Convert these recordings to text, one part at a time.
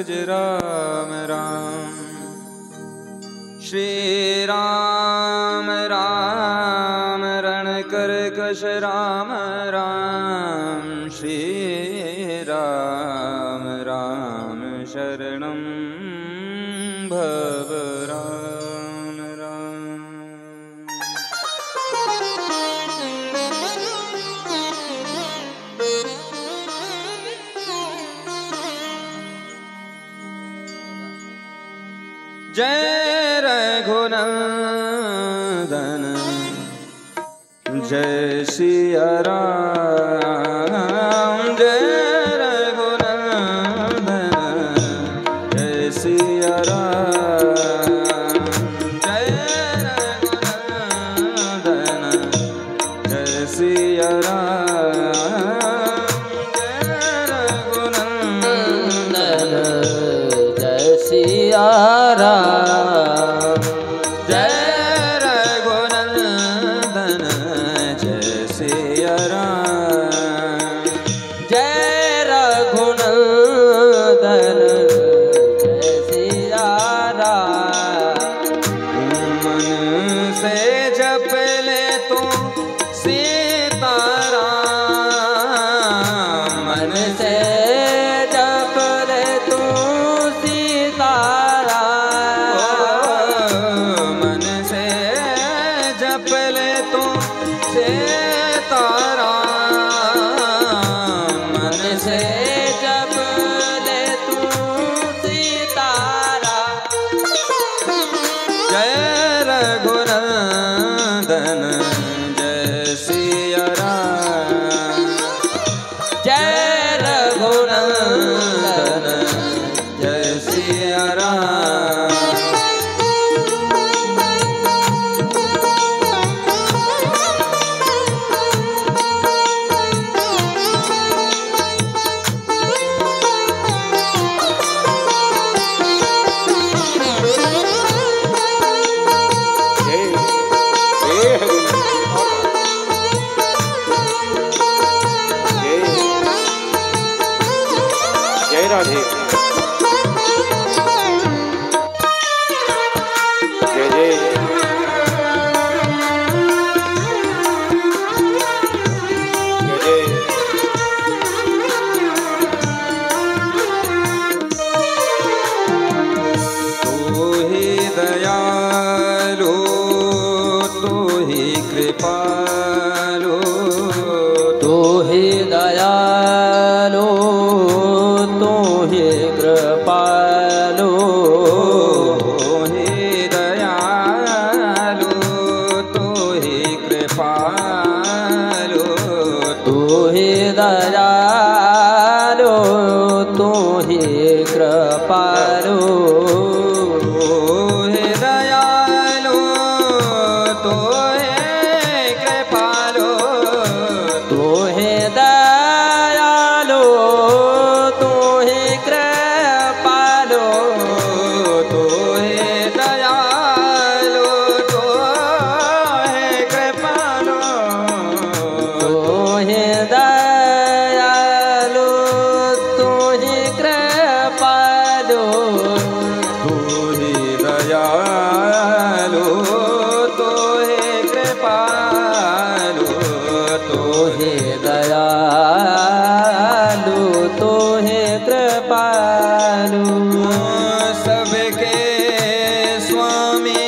भज राम राम। श्री राम राम रण कर कश राम राम। श्री राम राम शरणं भव राम राम। जय रघुनंदन जय सिया राम। जय रघुनंदन जय सिया राम। जय रघुनंदन जय सिया राम। जय रघुनंदन जय सिया राम। जय रघुनंदन जय सिया राम। जय रघुनंदन जय सिया राम। मन से जप ले तो सीताराम। मन से जप ले तू सीताराम। मन से जप ले तो सीताराम। मन से जप ले तू सीताराम। जय रघुनंदन जय सिया राम। जय रघुनंदन जय सिया राम। जय राधे। जय जय जय जय। तू ही दयालु तू ही कृपालु। तू ही दयालु तू ही कृपालु। तू ही दयालु तू ही कृपालु। तू ही दयालु तू ही कृपालु। तू ही दयालु तू ही कृपालु। तू ही दयालु तू ही कृपालु। तू ही दयालु तू ही कृपालु। तू ही दयालु तू ही कृपालु। तू ही दयालु तू ही कृपालु। तू ही दयालु तू ही कृपालु। सबके स्वामी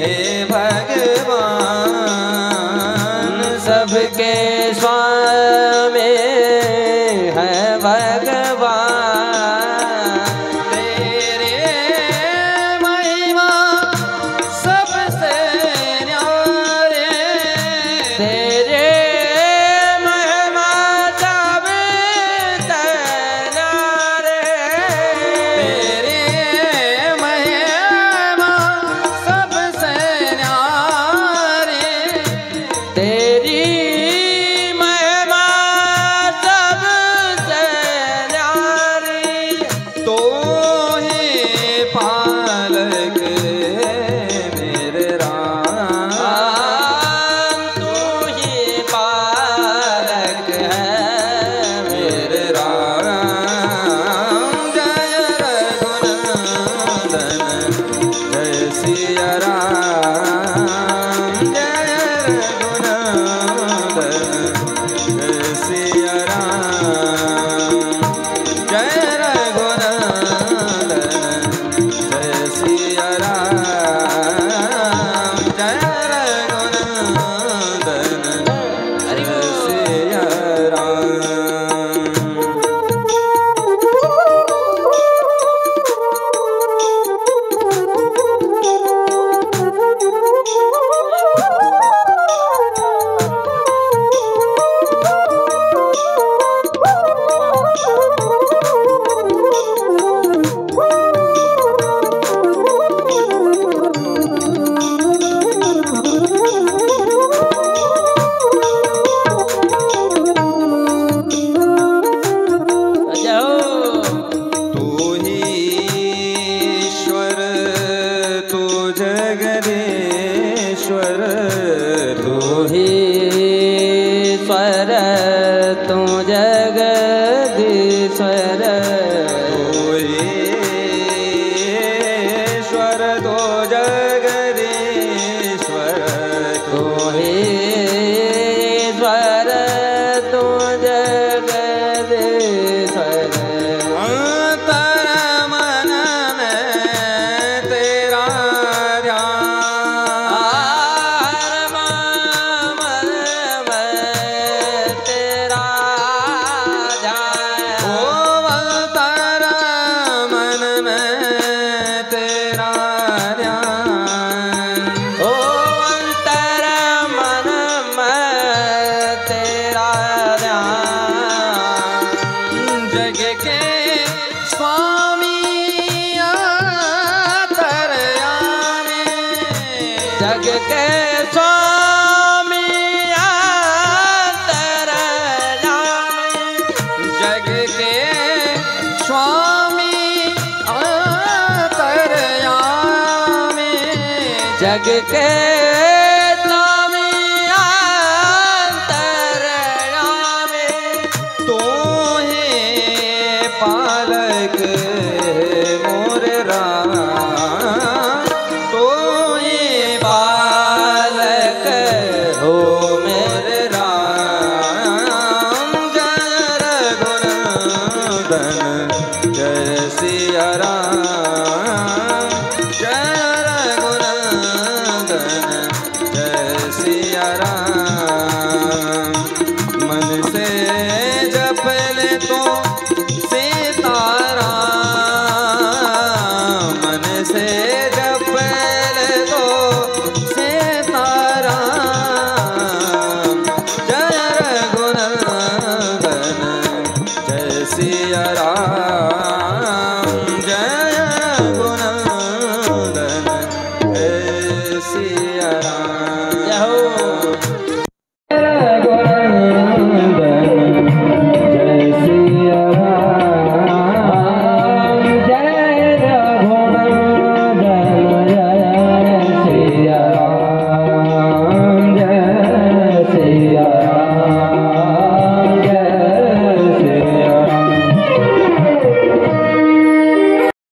है भगवान। सबके स्वामी है भगवान। तेरे महिमा सबसे न्यारे। तेरे महिमा सबसे न्यारे। तू ही ईश्वर तू जगदीश्वर तू ही ईश्वर तू जगदीश्वर तू ही ईश्वर तू जगदीश्वर तू ही ईश्वर तू जगदीश्वर अंतर मन में तेरा ध्यान मन में तेरा ध्यान ओ अंतर मन में तेरा ध्यान ओ अंतर मन में तेरा ध्यान जग के स्वामी अंतर्यामी जग के स्वामी अंतर्यामी जग के स्वामी अंतर्यामी जग के स्वामी अंतर्यामी तू ही पालक मोर राम तू ही पालक हो मेरे राम जय रघुनंदन जय सिया राम जय